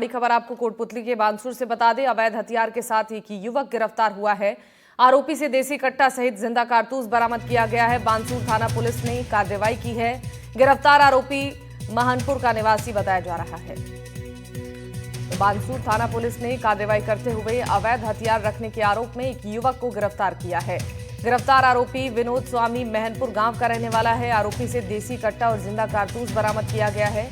बड़ी खबर आपको कोटपुतली के बानसूर से बता दें। अवैध हथियार के साथ एक युवक गिरफ्तार हुआ है। आरोपी से देसी कट्टा सहित जिंदा कारतूस बरामद किया गया है। बानसूर थाना पुलिस ने कार्रवाई की है। गिरफ्तार आरोपी महनपुर का निवासी बताया जा रहा है। तो बानसूर थाना पुलिस ने कार्रवाई करते हुए अवैध हथियार रखने के आरोप में एक युवक को गिरफ्तार किया है। गिरफ्तार आरोपी विनोद स्वामी महनपुर गांव का रहने वाला है। आरोपी से देसी कट्टा और जिंदा कारतूस बरामद किया गया है।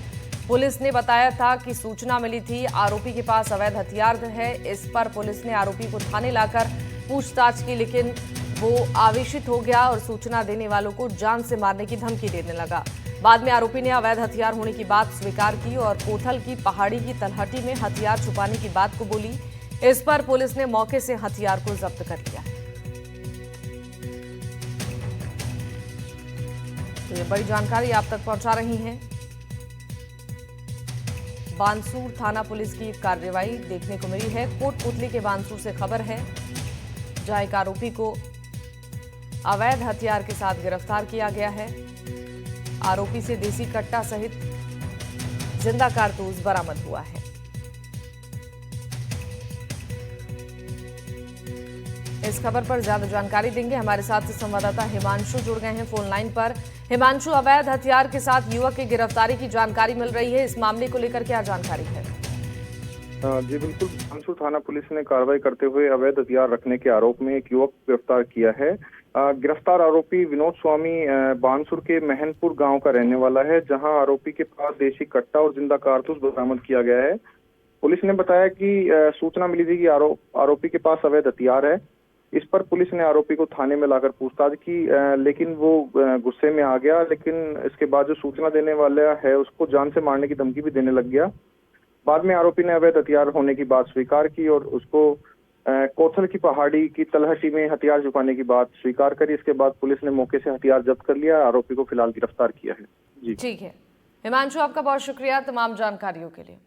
पुलिस ने बताया था कि सूचना मिली थी आरोपी के पास अवैध हथियार है। इस पर पुलिस ने आरोपी को थाने लाकर पूछताछ की, लेकिन वो आवेशित हो गया और सूचना देने वालों को जान से मारने की धमकी देने लगा। बाद में आरोपी ने अवैध हथियार होने की बात स्वीकार की और कोथल की पहाड़ी की तलहटी में हथियार छुपाने की बात को बोली। इस पर पुलिस ने मौके से हथियार को जब्त कर लिया। तो ये बड़ी जानकारी आप तक पहुंचा रही हैं। बानसूर थाना पुलिस की कार्रवाई देखने को मिली है। कोटपुतली के बानसूर से खबर है, जहां एक आरोपी को अवैध हथियार के साथ गिरफ्तार किया गया है। आरोपी से देसी कट्टा सहित जिंदा कारतूस बरामद हुआ है। इस खबर पर ज्यादा जानकारी देंगे हमारे साथ संवाददाता हिमांशु जुड़ गए हैं फोन लाइन पर। हिमांशु, अवैध हथियार के साथ युवक की गिरफ्तारी की जानकारी मिल रही है। इस मामले को लेकर क्या जानकारी है? जी बिल्कुल, बानसूर थाना पुलिस ने कार्रवाई करते हुए अवैध हथियार रखने के आरोप में एक युवक गिरफ्तार किया है। गिरफ्तार आरोपी विनोद स्वामी बानसूर के महनपुर गांव का रहने वाला है, जहां आरोपी के पास देसी कट्टा और जिंदा कारतूस बरामद किया गया है। पुलिस ने बताया कि सूचना मिली थी कि आरोपी के पास अवैध हथियार है। इस पर पुलिस ने आरोपी को थाने में लाकर पूछताछ की, लेकिन वो गुस्से में आ गया। लेकिन इसके बाद जो सूचना देने वाला है उसको जान से मारने की धमकी भी देने लग गया। बाद में आरोपी ने अवैध हथियार होने की बात स्वीकार की और उसको कोथल की पहाड़ी की तलहटी में हथियार छुपाने की बात स्वीकार करी। इसके बाद पुलिस ने मौके से हथियार जब्त कर लिया। आरोपी को फिलहाल गिरफ्तार किया है। जी ठीक है हिमांशु, आपका बहुत शुक्रिया तमाम जानकारियों के लिए।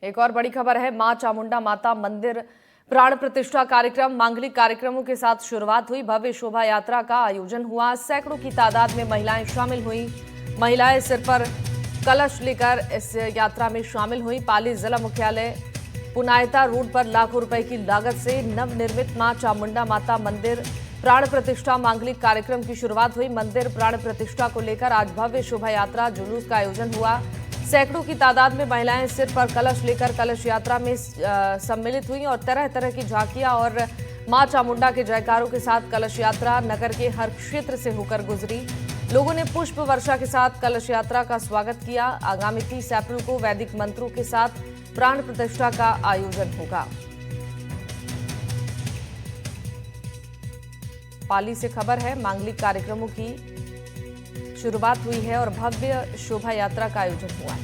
एक और बड़ी खबर है, मां चामुंडा माता मंदिर प्राण प्रतिष्ठा कार्यक्रम, मांगलिक कार्यक्रमों के साथ शुरुआत हुई। भव्य शोभा यात्रा का आयोजन हुआ। सैकड़ों की तादाद में महिलाएं शामिल हुई। महिलाएं सिर पर कलश लेकर इस यात्रा में शामिल हुई। पाली जिला मुख्यालय पुनायता रोड पर लाखों रुपए की लागत से नवनिर्मित मां चामुंडा माता मंदिर प्राण प्रतिष्ठा मांगलिक कार्यक्रम की शुरुआत हुई। मंदिर प्राण प्रतिष्ठा को लेकर आज भव्य शोभा यात्रा जुलूस का आयोजन हुआ। सैकड़ों की तादाद में महिलाएं सिर पर कलश लेकर कलश यात्रा में सम्मिलित हुई और तरह तरह की झांकियां और मां चामुंडा के जयकारों के साथ कलश यात्रा नगर के हर क्षेत्र से होकर गुजरी। लोगों ने पुष्प वर्षा के साथ कलश यात्रा का स्वागत किया। आगामी 30 अप्रैल को वैदिक मंत्रों के साथ प्राण प्रतिष्ठा का आयोजन होगा। पाली से खबर है, मांगलिक कार्यक्रमों की शुरुआत हुई है और भव्य शोभा यात्रा का आयोजन हुआ है।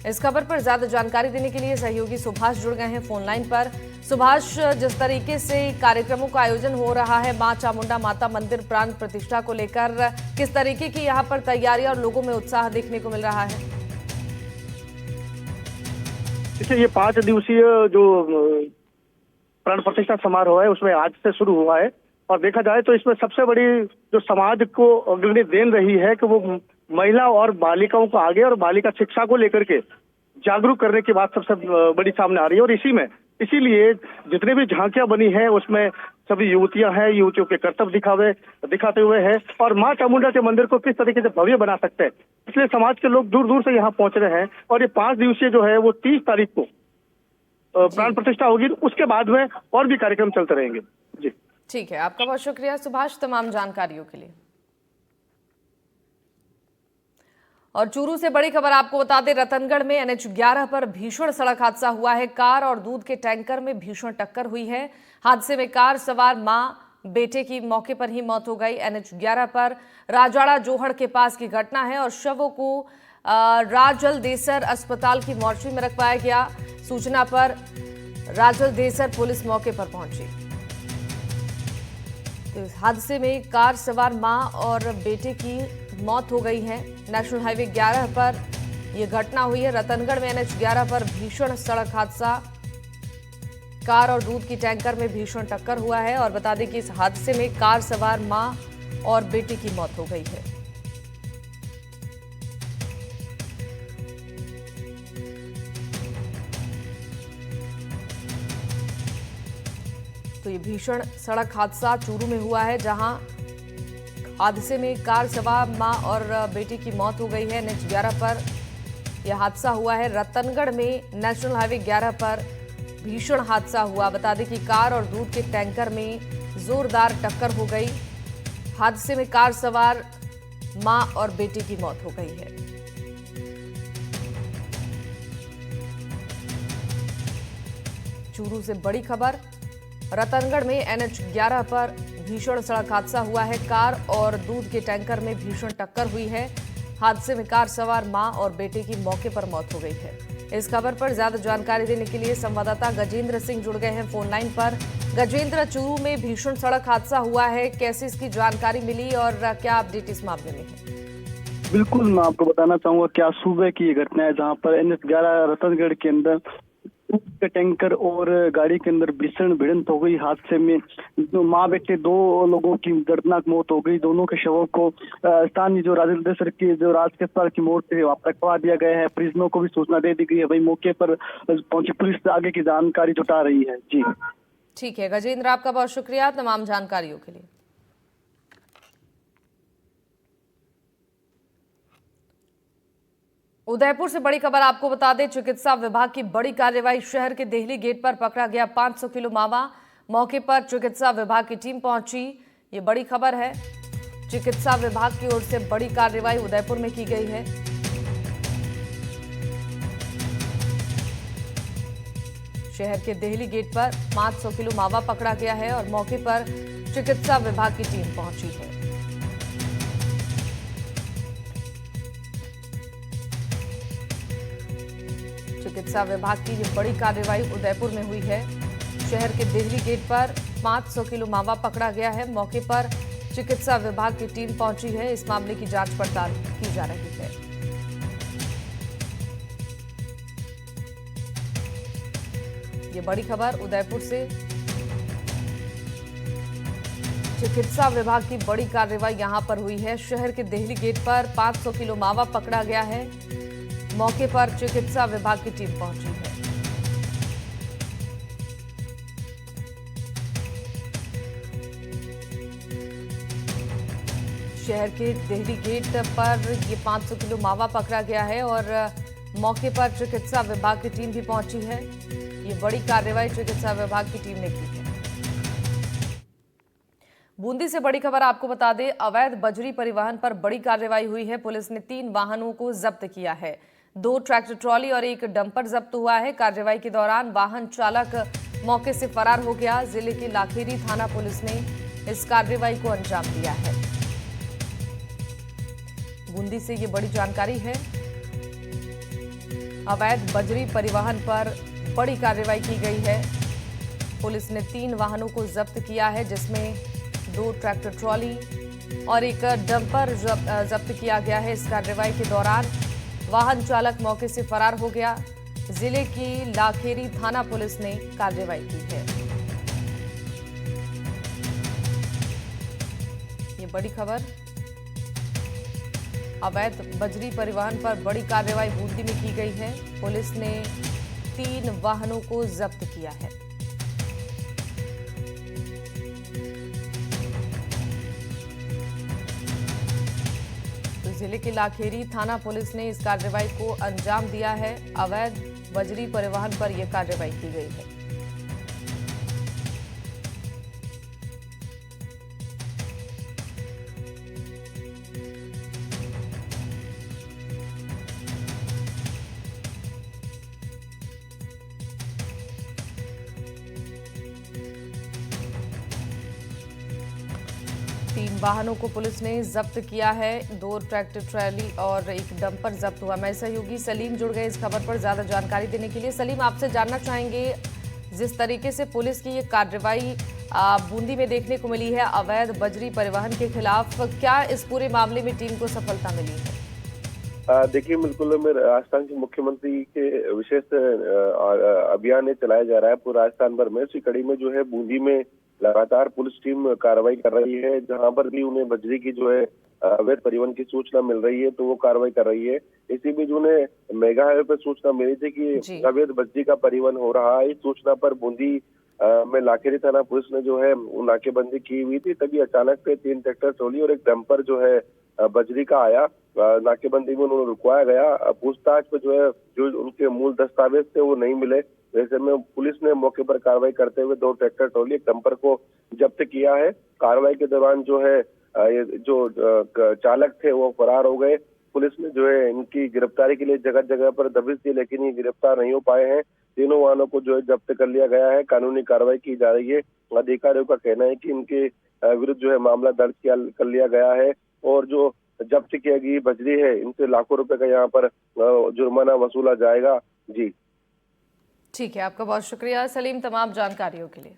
इस खबर पर ज्यादा जानकारी देने के लिए सहयोगी सुभाष जुड़ गए हैं फोन लाइन पर। सुभाष, जिस तरीके से कार्यक्रमों का आयोजन हो रहा है मां चामुंडा माता मंदिर प्राण प्रतिष्ठा को लेकर, किस तरीके की यहां पर तैयारियां और लोगों में उत्साह देखने को मिल रहा है? ये 5 दिवसीय जो प्राण प्रतिष्ठा समारोह है उसमें आज से शुरू हुआ है और देखा जाए तो इसमें सबसे बड़ी जो समाज को अग्रणी देन रही है कि वो महिला और बालिकाओं को आगे और बालिका शिक्षा को लेकर के जागरूक करने की बात सबसे बड़ी सामने आ रही है। और इसीलिए जितने भी झांकियां बनी है उसमें सभी युवतियां हैं, युवतियों के कर्तव्य दिखाते हुए है और मां चामुंडा के मंदिर को किस तरीके से भव्य बना सकते हैं, इसलिए समाज के लोग दूर दूर से यहाँ पहुंच रहे हैं। और ये 5 दिवसीय जो है वो 30 तारीख को प्राण प्रतिष्ठा होगी। उसके बाद में और भी कार्यक्रम चलते रहेंगे। जी ठीक है, आपका बहुत शुक्रिया सुभाष तमाम जानकारियों के लिए। और चूरू से बड़ी खबर आपको बता दें, रतनगढ़ में NH 11 पर भीषण सड़क हादसा हुआ है। कार और दूध के टैंकर में भीषण टक्कर हुई है। हादसे में कार सवार मां बेटे की मौके पर ही मौत हो गई। NH 11 पर राजाड़ा जोहड़ के पास की घटना है और शवों को राजल देसर अस्पताल की मॉर्चरी में रखवाया गया। सूचना पर राजल देसर पुलिस मौके पर पहुंची। तो इस हादसे में कार सवार मां और बेटे की मौत हो गई है। नेशनल हाईवे 11 पर यह घटना हुई है। रतनगढ़ में NH 11 पर भीषण सड़क हादसा, कार और दूध की टैंकर में भीषण टक्कर हुआ है और बता दें कि इस हादसे में कार सवार मां और बेटे की मौत हो गई है। तो ये भीषण सड़क हादसा चूरू में हुआ है, जहां हादसे में कार सवार मां और बेटी की मौत हो गई है। NH11 पर यह हादसा हुआ है। रतनगढ़ में नेशनल हाईवे 11 पर भीषण हादसा हुआ। बता दें कि कार और दूध के टैंकर में जोरदार टक्कर हो गई। हादसे में कार सवार मां और बेटे की मौत हो गई है। चूरू से बड़ी खबर, रतनगढ़ में NH11 पर भीषण सड़क हादसा हुआ है। कार और दूध के टैंकर में भीषण टक्कर हुई है। हादसे में कार सवार मां और बेटे की मौके पर मौत हो गई है। इस खबर पर ज्यादा जानकारी देने के लिए संवाददाता गजेंद्र सिंह जुड़ गए हैं फोन लाइन पर। गजेंद्र, चूरू में भीषण सड़क हादसा हुआ है, कैसे इसकी जानकारी मिली और क्या अपडेट इस मामले में है? बिल्कुल, मैं आपको बताना चाहूंगा क्या सुबह की ये घटना है, जहां पर NH11 रतनगढ़ के अंदर के टैंकर और गाड़ी के अंदर भीषण भिड़ंत हो गई। हादसे में माँ बेटे 2 लोगों की दर्दनाक मौत हो गई। दोनों के शवों को स्थानीय जो राजेंद्र सर की जो राजकीय अस्पताल की मोर्ग से रखवा दिया गया है। परिजनों को भी सूचना दे दी गई है। वही मौके पर पहुंची पुलिस आगे की जानकारी जुटा रही है। जी ठीक है गजेंद्र, आपका बहुत शुक्रिया तमाम जानकारियों के लिए। उदयपुर से बड़ी खबर आपको बता दें, चिकित्सा विभाग की बड़ी कार्रवाई। शहर के देहली गेट पर पकड़ा गया 500 किलो मावा। मौके पर चिकित्सा विभाग की टीम पहुंची। ये बड़ी खबर है। चिकित्सा विभाग की ओर से बड़ी कार्रवाई उदयपुर में की गई है। शहर के देहली गेट पर 500 किलो मावा पकड़ा गया है और मौके पर चिकित्सा विभाग की टीम पहुंची है। चिकित्सा विभाग की ये बड़ी कार्रवाई उदयपुर में हुई है। शहर के देहली गेट पर 500 किलो मावा पकड़ा गया है। मौके पर चिकित्सा विभाग की टीम पहुंची है। इस मामले की जांच पड़ताल की जा रही है। ये बड़ी खबर उदयपुर से। चिकित्सा विभाग की बड़ी कार्रवाई यहां पर हुई है। शहर के देहली गेट पर 500 किलो मावा पकड़ा गया है। मौके पर चिकित्सा विभाग की टीम पहुंची है। शहर के देहली गेट पर ये 500 किलो मावा पकड़ा गया है और मौके पर चिकित्सा विभाग की टीम भी पहुंची है। ये बड़ी कार्रवाई चिकित्सा विभाग की टीम ने की है। बूंदी से बड़ी खबर आपको बता दें, अवैध बजरी परिवहन पर बड़ी कार्रवाई हुई है। पुलिस ने 3 वाहनों को जब्त किया है। 2 ट्रैक्टर ट्रॉली और 1 डंपर जब्त हुआ है। कार्रवाई के दौरान वाहन चालक मौके से फरार हो गया। जिले की लाखेरी थाना पुलिस ने इस कार्रवाई को अंजाम दिया है। बूंदी से ये बड़ी जानकारी है। अवैध बजरी परिवहन पर बड़ी कार्रवाई की गई है। पुलिस ने 3 वाहनों को जब्त किया है, जिसमें 2 ट्रैक्टर ट्रॉली और 1 डंपर जब्त किया गया है। इस कार्रवाई के दौरान वाहन चालक मौके से फरार हो गया। जिले की लाखेरी थाना पुलिस ने कार्रवाई की है। ये बड़ी खबर, अवैध बजरी परिवहन पर बड़ी कार्रवाई बूंदी में की गई है। पुलिस ने 3 वाहनों को जब्त किया है। जिले की लाखेरी थाना पुलिस ने इस कार्रवाई को अंजाम दिया है। अवैध बजरी परिवहन पर यह कार्रवाई की गई है। तीन वाहनों को पुलिस ने जब्त किया है। 2 ट्रैक्टर ट्रॉली और 1 डंपर जब्त हुआ। मैं सहयोगी सलीम जुड़ गए इस खबर पर ज्यादा जानकारी देने के लिए। सलीम, आपसे जानना चाहेंगे, जिस तरीके से पुलिस की ये कार्रवाई बूंदी में देखने को मिली है अवैध बजरी परिवहन के खिलाफ, क्या इस पूरे मामले में टीम को सफलता मिली है? देखिए, बिल्कुल राजस्थान के मुख्यमंत्री के विशेष अभियान चलाया जा रहा है पूरा राजस्थान भर में। इसी कड़ी में जो है बूंदी में लगातार पुलिस टीम कार्रवाई कर रही है। जहां पर भी उन्हें बजरी की जो है अवैध परिवहन की सूचना मिल रही है तो वो कार्रवाई कर रही है। इसी बीच उन्हें मेगा हाईवे पर सूचना मिली थी कि अवैध बजरी का परिवहन हो रहा है। इस सूचना पर बूंदी में लाखेरी थाना पुलिस ने जो है नाकेबंदी की हुई थी, तभी अचानक से 3 ट्रैक्टर ट्रॉली और एक डंपर जो है बजरी का आया। नाकेबंदी में उन्होंने रुकवाया गया। पूछताछ में जो है जो उनके मूल दस्तावेज थे वो नहीं मिले। ऐसे में पुलिस ने मौके पर कार्रवाई करते हुए 2 ट्रैक्टर ट्रॉली एक डंपर को जब्त किया है। कार्रवाई के दौरान जो है ये जो चालक थे वो फरार हो गए। पुलिस ने जो है इनकी गिरफ्तारी के लिए जगह जगह पर दबिश दी, लेकिन ये गिरफ्तार नहीं हो पाए हैं। तीनों वाहनों को जो है जब्त कर लिया गया है। कानूनी कार्रवाई की जा रही है। अधिकारियों का कहना है कि इनके विरुद्ध जो है मामला दर्ज कर लिया गया है और जो जब्त की गई बजरी है इनसे लाखों रुपए का यहाँ पर जुर्माना वसूला जाएगा। जी ठीक है, आपका बहुत शुक्रिया सलीम तमाम जानकारियों के लिए।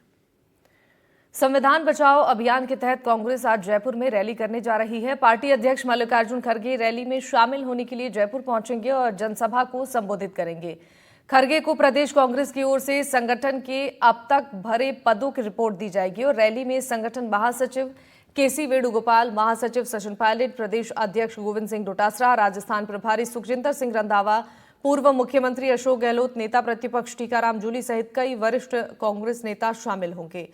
संविधान बचाओ अभियान के तहत कांग्रेस आज जयपुर में रैली करने जा रही है। पार्टी अध्यक्ष मल्लिकार्जुन खड़गे रैली में शामिल होने के लिए जयपुर पहुंचेंगे और जनसभा को संबोधित करेंगे। खड़गे को प्रदेश कांग्रेस की ओर से संगठन के अब तक भरे पदों की रिपोर्ट दी जाएगी और रैली में संगठन महासचिव केसी वेणुगोपाल, महासचिव सचिन पायलट, प्रदेश अध्यक्ष गोविंद सिंह डोटासरा, राजस्थान प्रभारी सुखजिंदर सिंह रंधावा, पूर्व मुख्यमंत्री अशोक गहलोत, नेता प्रतिपक्ष टीकाराम जूली सहित कई वरिष्ठ कांग्रेस नेता शामिल होंगे।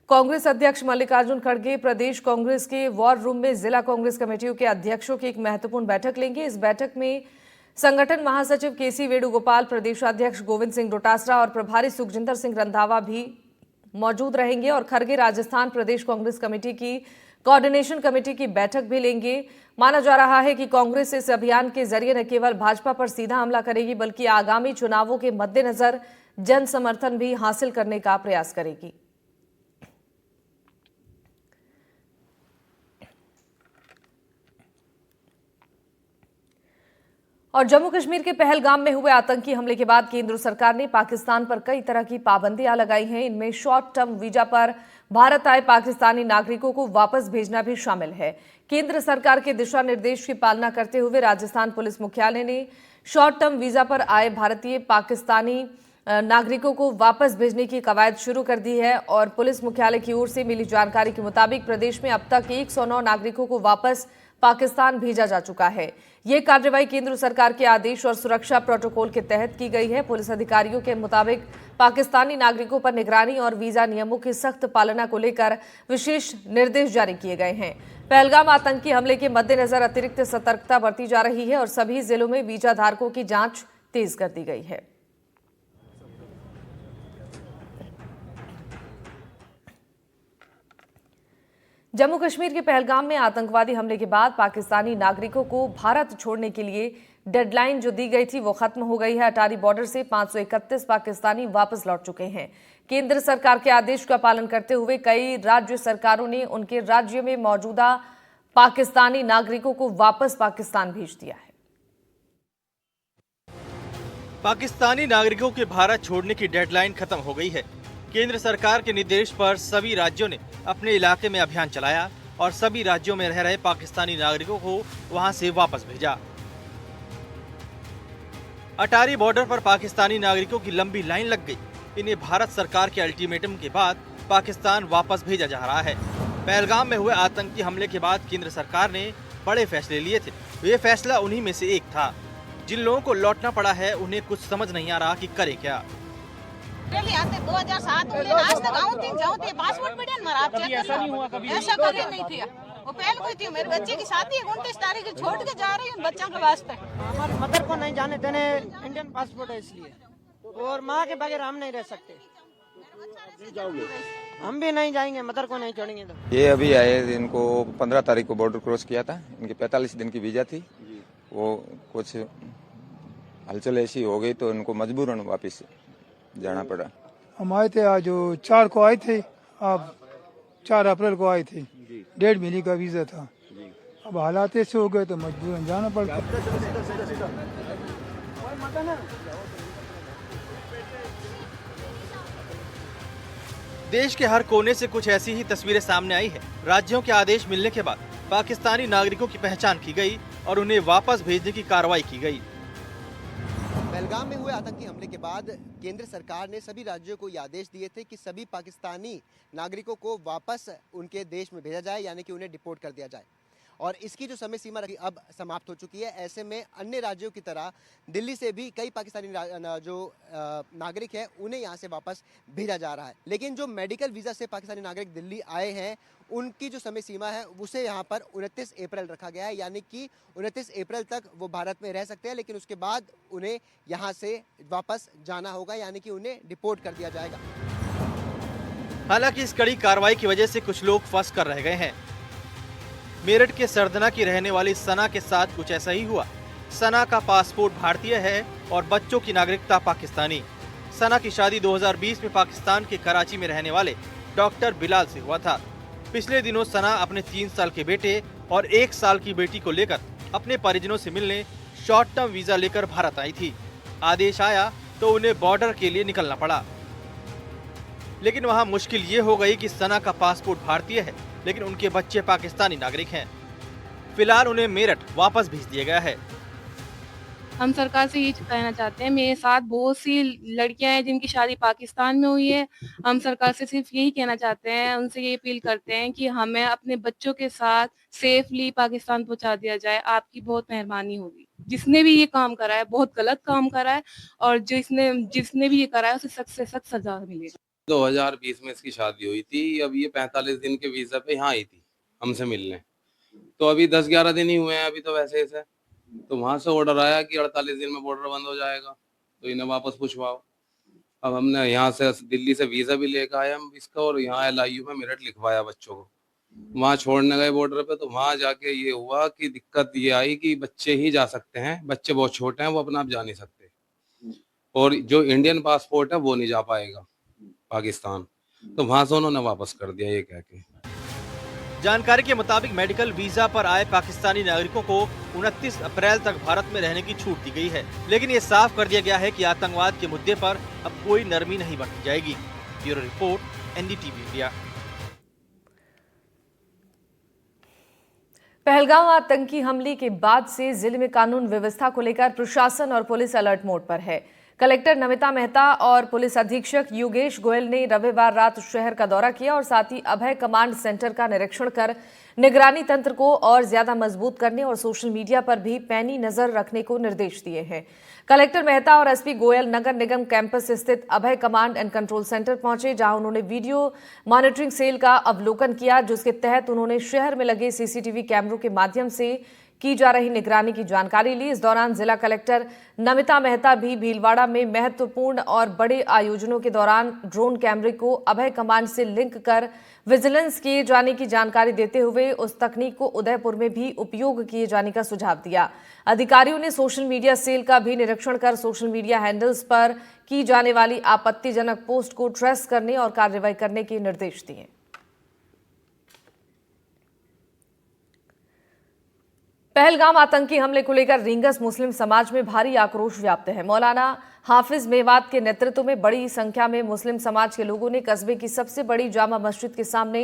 कांग्रेस अध्यक्ष मल्लिकार्जुन खड़गे प्रदेश कांग्रेस के वॉर रूम में जिला कांग्रेस कमेटियों के अध्यक्षों की एक महत्वपूर्ण बैठक लेंगे। इस बैठक में संगठन महासचिव केसी वेणुगोपाल, प्रदेशाध्यक्ष गोविंद सिंह डोटासरा और प्रभारी सुखजिंदर सिंह रंधावा भी मौजूद रहेंगे और खड़गे राजस्थान प्रदेश कांग्रेस कमेटी की कोऑर्डिनेशन कमेटी की बैठक भी लेंगे। माना जा रहा है कि कांग्रेस इस अभियान के जरिए न केवल भाजपा पर सीधा हमला करेगी बल्कि आगामी चुनावों के मद्देनजर जन समर्थन भी हासिल करने का प्रयास करेगी। और जम्मू कश्मीर के पहलगाम में हुए आतंकी हमले के बाद केंद्र सरकार ने पाकिस्तान पर कई तरह की पाबंदियां लगाई हैं। इनमें शॉर्ट टर्म वीजा पर भारत आए पाकिस्तानी नागरिकों को वापस भेजना भी शामिल है। केंद्र सरकार के दिशा निर्देश की पालना करते हुए राजस्थान पुलिस मुख्यालय ने शॉर्ट टर्म वीजा पर आए भारतीय पाकिस्तानी नागरिकों को वापस भेजने की कवायद शुरू कर दी है और पुलिस मुख्यालय की ओर से मिली जानकारी के मुताबिक प्रदेश में अब तक 109 नागरिकों को वापस पाकिस्तान भेजा जा चुका है। ये कार्रवाई केंद्र सरकार के आदेश और सुरक्षा प्रोटोकॉल के तहत की गई है। पुलिस अधिकारियों के मुताबिक पाकिस्तानी नागरिकों पर निगरानी और वीजा नियमों की सख्त पालना को लेकर विशेष निर्देश जारी किए गए हैं। पहलगाम आतंकी हमले के मद्देनजर अतिरिक्त सतर्कता बरती जा रही है और सभी जिलों में वीजा धारकों की जांच तेज कर दी गई है। जम्मू कश्मीर के पहलगाम में आतंकवादी हमले के बाद पाकिस्तानी नागरिकों को भारत छोड़ने के लिए डेडलाइन जो दी गई थी वो खत्म हो गई है। अटारी बॉर्डर से 531 पाकिस्तानी वापस लौट चुके हैं। केंद्र सरकार के आदेश का पालन करते हुए कई राज्य सरकारों ने उनके राज्य में मौजूदा पाकिस्तानी नागरिकों को वापस पाकिस्तान भेज दिया है। पाकिस्तानी नागरिकों के भारत छोड़ने की डेडलाइन खत्म हो गई है। केंद्र सरकार के निर्देश पर सभी राज्यों ने अपने इलाके में अभियान चलाया और सभी राज्यों में रह रहे पाकिस्तानी नागरिकों को वहां से वापस भेजा। अटारी बॉर्डर पर पाकिस्तानी नागरिकों की लंबी लाइन लग गई। इन्हें भारत सरकार के अल्टीमेटम के बाद पाकिस्तान वापस भेजा जा रहा है। पहलगाम में हुए आतंकी हमले के बाद केंद्र सरकार ने बड़े फैसले लिए थे। ये फैसला उन्हीं में से एक था। जिन लोगों को लौटना पड़ा है उन्हें कुछ समझ नहीं आ रहा कि करे क्या। 2007 आज तक जाऊँ थे पासपोर्ट मीडियन मारा आप चेक ऐसा नहीं हुआ कभी, ऐसा कभी नहीं थी। वो पहले कोई थी, मेरे बच्चे की शादी 29 तारीख छोड़ के जा रही हूँ बच्चों के वास्ते। हमारे मदर को नहीं जाने देने, इंडियन पासपोर्ट है इसलिए, और माँ के बगैर हम नहीं रह सकते। हम भी नहीं जाएंगे, मदर को नहीं छोड़ेंगे। तो ये अभी आए, इनको 15 तारीख को बॉर्डर क्रॉस किया था। इनकी 45 दिन की वीजा थी, वो कुछ हलचल ऐसी हो गई तो इनको मजबूरन वापस जाना पड़ा। हम आए थे आज 4 को आए थे, अब 4 अप्रैल को आए थे। 1.5 महीने का वीजा था। अब हालात ऐसे हो गए तो मजबूरन जाना पड़ता। देश के हर कोने से कुछ ऐसी ही तस्वीरें सामने आई है। राज्यों के आदेश मिलने के बाद पाकिस्तानी नागरिकों की पहचान की गई और उन्हें वापस भेजने की कार्रवाई की गई। पहलगाम में हुए आतंकी हमले के बाद केंद्र सरकार ने सभी राज्यों को ये आदेश दिए थे कि सभी पाकिस्तानी नागरिकों को वापस उनके देश में भेजा जाए, यानी कि उन्हें डिपोर्ट कर दिया जाए। और इसकी जो समय सीमा अब समाप्त हो चुकी है। ऐसे में अन्य राज्यों की तरह दिल्ली से भी कई पाकिस्तानी जो नागरिक हैं उन्हें यहाँ से वापस भेजा जा रहा है। लेकिन जो मेडिकल वीज़ा से पाकिस्तानी नागरिक दिल्ली आए हैं उनकी जो समय सीमा है उसे यहाँ पर 29 अप्रैल रखा गया है, यानी कि 29 अप्रैल तक वो भारत में रह सकते हैं, लेकिन उसके बाद उन्हें यहाँ से वापस जाना होगा, यानी कि उन्हें डिपोर्ट कर दिया जाएगा। हालांकि इस कड़ी कार्रवाई की वजह से कुछ लोग फंस कर रह गए हैं। मेरठ के सरदना की रहने वाली सना के साथ कुछ ऐसा ही हुआ। सना का पासपोर्ट भारतीय है और बच्चों की नागरिकता पाकिस्तानी। सना की शादी 2020 में पाकिस्तान के कराची में रहने वाले डॉक्टर बिलाल से हुआ था। पिछले दिनों सना अपने 3 साल के बेटे और 1 साल की बेटी को लेकर अपने परिजनों से मिलने शॉर्ट टर्म वीजा लेकर भारत आई थी। आदेश आया तो उन्हें बॉर्डर के लिए निकलना पड़ा, लेकिन वहां मुश्किल ये हो गई कि सना का पासपोर्ट भारतीय है लेकिन उनके बच्चे पाकिस्तानी नागरिक हैं। फिलहाल उन्हें मेरठ वापस भेज दिया गया है। हम सरकार से ये कहना चाहते हैं, मेरे साथ बहुत सी लड़कियां हैं जिनकी शादी पाकिस्तान में हुई है। हम सरकार से सिर्फ यही कहना चाहते हैं, उनसे ये अपील करते हैं कि हमें अपने बच्चों के साथ सेफली पाकिस्तान पहुंचा दिया जाए। आपकी बहुत मेहरबानी होगी। जिसने भी ये काम करा है बहुत गलत काम करा है और जिसने भी ये करा है उसे सख्त से सख्त सजा मिले। 2020 में इसकी शादी हुई थी। अब ये 45 दिन के वीजा पे यहाँ आई थी हमसे मिलने, तो अभी 10-11 दिन ही हुए हैं अभी तो वैसे ऐसे। तो वहां से ऑर्डर आया कि 48 दिन में बॉर्डर बंद हो जाएगा, तो इन्हें वापस पूछवाओ। अब हमने यहाँ से दिल्ली से वीजा भी लेकर आए हम इसका, और यहाँ LIU में मेरठ लिखवाया बच्चों को। वहाँ छोड़ने गए बॉर्डर पे, तो वहाँ जाके ये हुआ कि दिक्कत ये आई कि बच्चे ही जा सकते हैं, बच्चे बहुत छोटे हैं, वो अपना आप जा नहीं सकते, और जो इंडियन पासपोर्ट है वो नहीं जा पाएगा पाकिस्तान। तो वहां से उन्होंने वापस कर दिया ये कह के। जानकारी के मुताबिक मेडिकल वीजा पर आए पाकिस्तानी नागरिकों को 29 अप्रैल तक भारत में रहने की छूट दी गई है, लेकिन ये साफ कर दिया गया है कि आतंकवाद के मुद्दे पर अब कोई नरमी नहीं बरती जाएगी। Bureau report, NDTV India. Pahalgam आतंकी हमले के बाद से जिले में कानून व्यवस्था को लेकर प्रशासन और पुलिस अलर्ट मोड पर है। कलेक्टर नमिता मेहता और पुलिस अधीक्षक योगेश गोयल ने रविवार रात शहर का दौरा किया और साथ ही अभय कमांड सेंटर का निरीक्षण कर निगरानी तंत्र को और ज्यादा मजबूत करने और सोशल मीडिया पर भी पैनी नजर रखने को निर्देश दिए हैं। कलेक्टर मेहता और SP गोयल नगर निगम कैंपस स्थित अभय कमांड एंड कंट्रोल सेंटर पहुंचे, जहां उन्होंने वीडियो मॉनिटरिंग सेल का अवलोकन किया, जिसके तहत उन्होंने शहर में लगे CCTV कैमरों के माध्यम से की जा रही निगरानी की जानकारी ली। इस दौरान जिला कलेक्टर नमिता मेहता भी भीलवाड़ा में महत्वपूर्ण और बड़े आयोजनों के दौरान ड्रोन कैमरे को अभय कमांड से लिंक कर विजिलेंस किए जाने की जानकारी देते हुए उस तकनीक को उदयपुर में भी उपयोग किए जाने का सुझाव दिया। अधिकारियों ने सोशल मीडिया सेल का भी निरीक्षण कर सोशल मीडिया हैंडल्स पर की जाने वाली आपत्तिजनक पोस्ट को ट्रेस करने और कार्रवाई करने के निर्देश दिए। पहलगाम आतंकी हमले को लेकर रींगस मुस्लिम समाज में भारी आक्रोश व्याप्त है। मौलाना हाफिज मेवात के नेतृत्व में बड़ी संख्या में मुस्लिम समाज के लोगों ने कस्बे की सबसे बड़ी जामा मस्जिद के सामने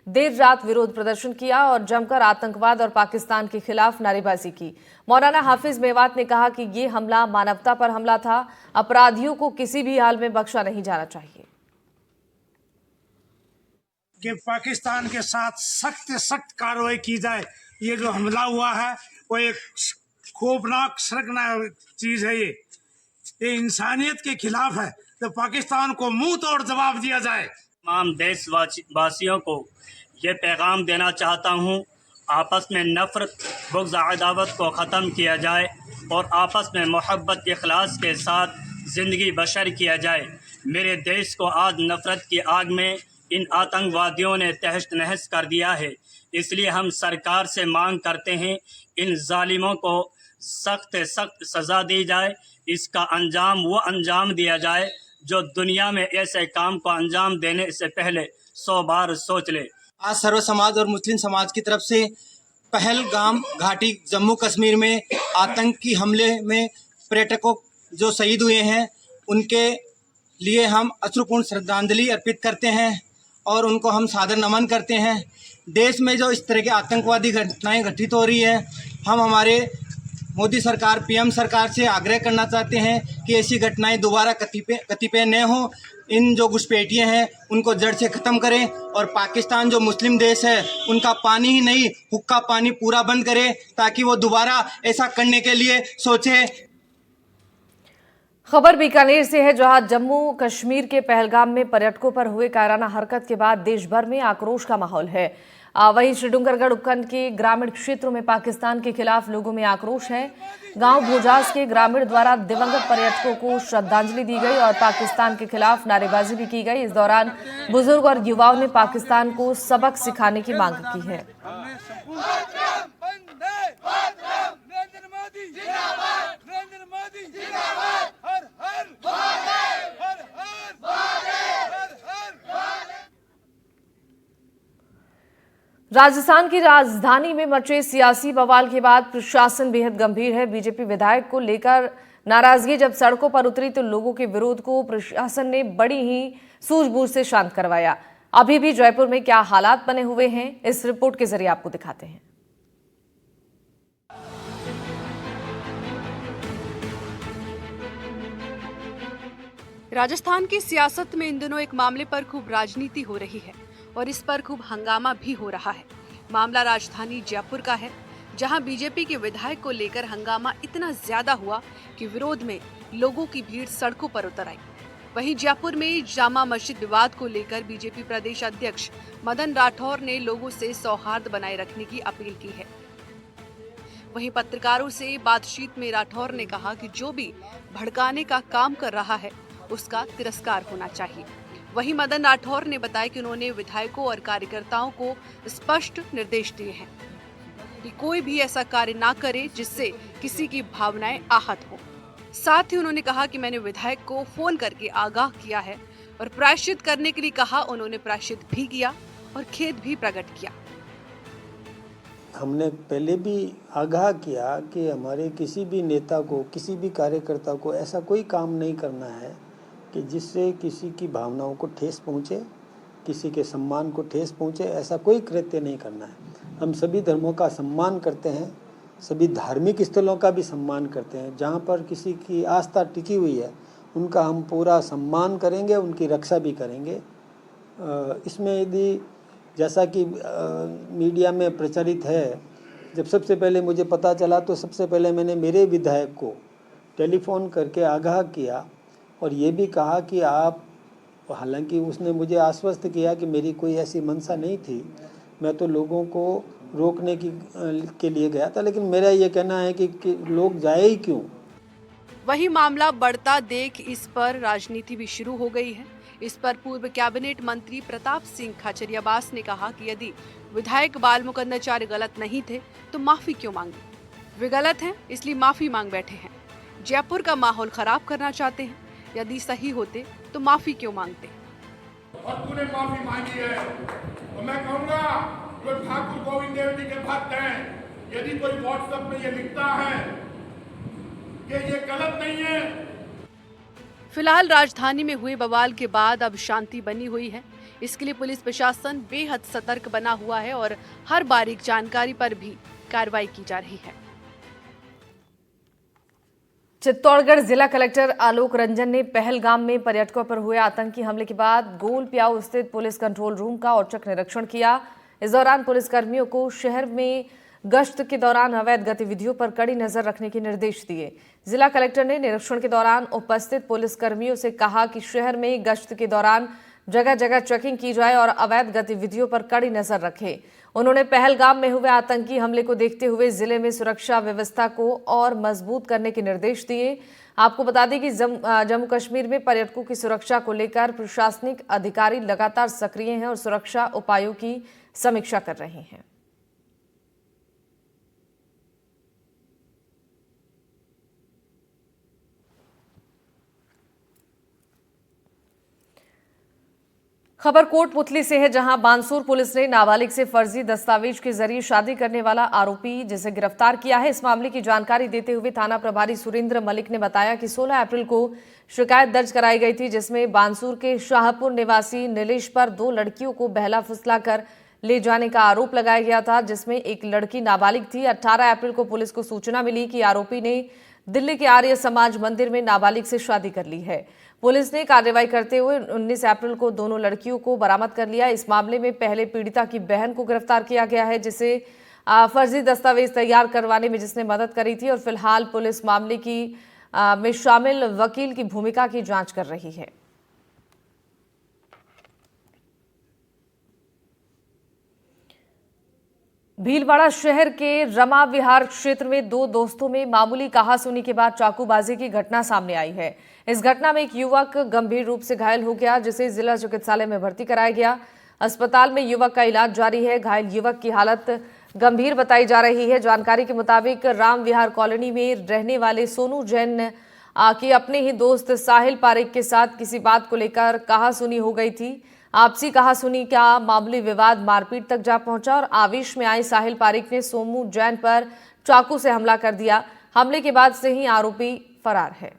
देर रात विरोध प्रदर्शन किया और जमकर आतंकवाद और पाकिस्तान के खिलाफ नारेबाजी की। मौलाना हाफिज मेवात ने कहा कि ये हमला मानवता पर हमला था, अपराधियों को किसी भी हाल में बख्शा नहीं जाना चाहिए। कि पाकिस्तान के साथ सख्त से सख्त कार्रवाई की जाए। ये जो हमला हुआ है वो एक खौफनाक शर्मनाक चीज है। ये इंसानियत के खिलाफ है, तो पाकिस्तान को मुंह तोड़ जवाब दिया जाए। तमाम देशवासियों को ये पैगाम देना चाहता हूँ, आपस में नफरत बुग़्ज़ अदावत को ख़त्म किया जाए और आपस में मोहब्बत इखलास के साथ ज़िंदगी बशर किया जाए। मेरे देश को आज नफरत की आग में इन आतंकवादियों ने तहस नहस कर दिया है। इसलिए हम सरकार से मांग करते हैं इन जालिमों को सख्त सख्त सज़ा दी जाए। इसका अंजाम वो अंजाम दिया जाए जो दुनिया में ऐसे काम को अंजाम देने से पहले 100 बार सोच ले। आज सर्व समाज और मुस्लिम समाज की तरफ से पहलगाम घाटी जम्मू कश्मीर में आतंकी हमले में पर्यटकों जो शहीद हुए हैं उनके लिए हम अश्रुपूर्ण श्रद्धांजलि अर्पित करते हैं और उनको हम सादर नमन करते हैं। देश में जो इस तरह के आतंकवादी घटनाएं घटित हो रही है, हम हमारे मोदी सरकार, पीएम सरकार से आग्रह करना चाहते हैं कि ऐसी घटनाएं दोबारा कतिपय न हो। इन जो घुसपैठिए हैं उनको जड़ से ख़त्म करें और पाकिस्तान जो मुस्लिम देश है उनका पानी ही नहीं, हुक्का पानी पूरा बंद करें ताकि वो दोबारा ऐसा करने के लिए सोचे। खबर बीकानेर से है, जहां जम्मू कश्मीर के पहलगाम में पर्यटकों पर हुए कायराना हरकत के बाद देश भर में आक्रोश का माहौल है। वहीं श्रीडूंगरगढ़ उपखंड के ग्रामीण क्षेत्रों में पाकिस्तान के खिलाफ लोगों में आक्रोश है। गांव भोजास के ग्रामीण द्वारा दिवंगत पर्यटकों को श्रद्धांजलि दी गई और पाकिस्तान के खिलाफ नारेबाजी भी की गई। इस दौरान बुजुर्ग और युवाओं ने पाकिस्तान को सबक सिखाने की मांग की है। राजस्थान की राजधानी में मचे सियासी बवाल के बाद प्रशासन बेहद गंभीर है। बीजेपी विधायक को लेकर नाराजगी जब सड़कों पर उतरी तो लोगों के विरोध को प्रशासन ने बड़ी ही सूझबूझ से शांत करवाया। अभी भी जयपुर में क्या हालात बने हुए हैं, इस रिपोर्ट के जरिए आपको दिखाते हैं। राजस्थान की सियासत में इन दिनों एक मामले पर खूब राजनीति हो रही है और इस पर खूब हंगामा भी हो रहा है। मामला राजधानी जयपुर का है, जहां बीजेपी के विधायक को लेकर हंगामा इतना ज्यादा हुआ कि विरोध में लोगों की भीड़ सड़कों पर उतर आई। वहीं जयपुर में जामा मस्जिद विवाद को लेकर बीजेपी प्रदेश अध्यक्ष मदन राठौर ने लोगों से सौहार्द बनाए रखने की अपील की है। वहीं पत्रकारों से बातचीत में राठौर ने कहा कि जो भी भड़काने का काम कर रहा है उसका तिरस्कार होना चाहिए। वहीं मदन राठौर ने बताया कि उन्होंने विधायकों और कार्यकर्ताओं को स्पष्ट निर्देश दिए हैं कि कोई भी ऐसा कार्य ना करे जिससे किसी की भावनाएं आहत हो। साथ ही उन्होंने कहा कि मैंने विधायक को फोन करके आगाह किया है और प्रायश्चित करने के लिए कहा। उन्होंने प्रायश्चित भी किया और खेद भी प्रकट किया। हमने पहले भी आगाह किया कि हमारे किसी भी नेता को, किसी भी कार्यकर्ता को ऐसा कोई काम नहीं करना है कि जिससे किसी की भावनाओं को ठेस पहुँचे, किसी के सम्मान को ठेस पहुँचे। ऐसा कोई कृत्य नहीं करना है। हम सभी धर्मों का सम्मान करते हैं, सभी धार्मिक स्थलों का भी सम्मान करते हैं। जहाँ पर किसी की आस्था टिकी हुई है उनका हम पूरा सम्मान करेंगे, उनकी रक्षा भी करेंगे। इसमें यदि जैसा कि मीडिया में प्रचलित है, जब सबसे पहले मुझे पता चला तो सबसे पहले मैंने मेरे विधायक को टेलीफोन करके आगाह किया और ये भी कहा कि आप, हालांकि उसने मुझे आश्वस्त किया कि मेरी कोई ऐसी मंशा नहीं थी, मैं तो लोगों को रोकने के लिए गया था, लेकिन मेरा ये कहना है कि लोग जाए ही क्यों। वही मामला बढ़ता देख इस पर राजनीति भी शुरू हो गई है। इस पर पूर्व कैबिनेट मंत्री प्रताप सिंह खाचरियावास ने कहा कि यदि विधायक बाल मुकुंदाचार्य गलत नहीं थे तो माफी क्यों मांगी। वे गलत हैं इसलिए माफी मांग बैठे हैं। जयपुर का माहौल खराब करना चाहते हैं। यदि सही होते तो माफी क्यों मांगते। और तूने माफी मांगी है तो मैं कहूँगा जो ठाकुर गोविंद देव जी के भक्त हैं, यदि कोई व्हाट्सएप में ये लिखता है कि ये गलत नहीं है। फिलहाल राजधानी में हुए बवाल के बाद अब शांति बनी हुई है। इसके लिए पुलिस प्रशासन बेहद सतर्क बना हुआ है और हर बारीक जानकारी पर भी कार्रवाई की जा रही है। चित्तौड़गढ़ जिला कलेक्टर आलोक रंजन ने पहलगाम में पर्यटकों पर हुए आतंकी हमले के बाद गोल प्याऊ स्थित पुलिस कंट्रोल रूम का औचक निरीक्षण किया। इस दौरान पुलिसकर्मियों को शहर में गश्त के दौरान अवैध गतिविधियों पर कड़ी नजर रखने के निर्देश दिए। जिला कलेक्टर ने निरीक्षण के दौरान उपस्थित पुलिसकर्मियों से कहा कि शहर में गश्त के दौरान जगह जगह चेकिंग की जाए और अवैध गतिविधियों पर कड़ी नजर रखें। उन्होंने पहलगाम में हुए आतंकी हमले को देखते हुए जिले में सुरक्षा व्यवस्था को और मजबूत करने के निर्देश दिए। आपको बता दें कि जम्मू कश्मीर में पर्यटकों की सुरक्षा को लेकर प्रशासनिक अधिकारी लगातार सक्रिय हैं और सुरक्षा उपायों की समीक्षा कर रहे हैं। खबर कोटपुतली से है, जहां बानसूर पुलिस ने नाबालिग से फर्जी दस्तावेज के जरिए शादी करने वाला आरोपी जिसे गिरफ्तार किया है। इस मामले की जानकारी देते हुए थाना प्रभारी सुरेंद्र मलिक ने बताया कि 16 अप्रैल को शिकायत दर्ज कराई गई थी, जिसमें बानसूर के शाहपुर निवासी नीलेश पर 2 लड़कियों को बहला फुसलाकर ले जाने का आरोप लगाया गया था, जिसमें एक लड़की नाबालिग थी। 18 अप्रैल को पुलिस को सूचना मिली कि आरोपी ने दिल्ली के आर्य समाज मंदिर में नाबालिग से शादी कर ली है। पुलिस ने कार्रवाई करते हुए 19 अप्रैल को दोनों लड़कियों को बरामद कर लिया। इस मामले में पहले पीड़िता की बहन को गिरफ्तार किया गया है, जिसे फर्जी दस्तावेज तैयार करवाने में जिसने मदद करी थी, और फिलहाल पुलिस मामले की में शामिल वकील की भूमिका की जांच कर रही है। भीलवाड़ा शहर के रमा विहार क्षेत्र में दो दोस्तों में मामूली कहासुनी के बाद चाकूबाजी की घटना सामने आई है। इस घटना में एक युवक गंभीर रूप से घायल हो गया, जिसे जिला चिकित्सालय में भर्ती कराया गया। अस्पताल में युवक का इलाज जारी है। घायल युवक की हालत गंभीर बताई जा रही है। जानकारी के मुताबिक राम विहार कॉलोनी में रहने वाले सोनू जैन की अपने ही दोस्त साहिल पारेख के साथ किसी बात को लेकर कहासुनी हो गई थी। आपसी कहासुनी का मामूली विवाद मारपीट तक जा पहुंचा और आवेश में आए साहिल पारेख ने सोनू जैन पर चाकू से हमला कर दिया। हमले के बाद से ही आरोपी फरार है।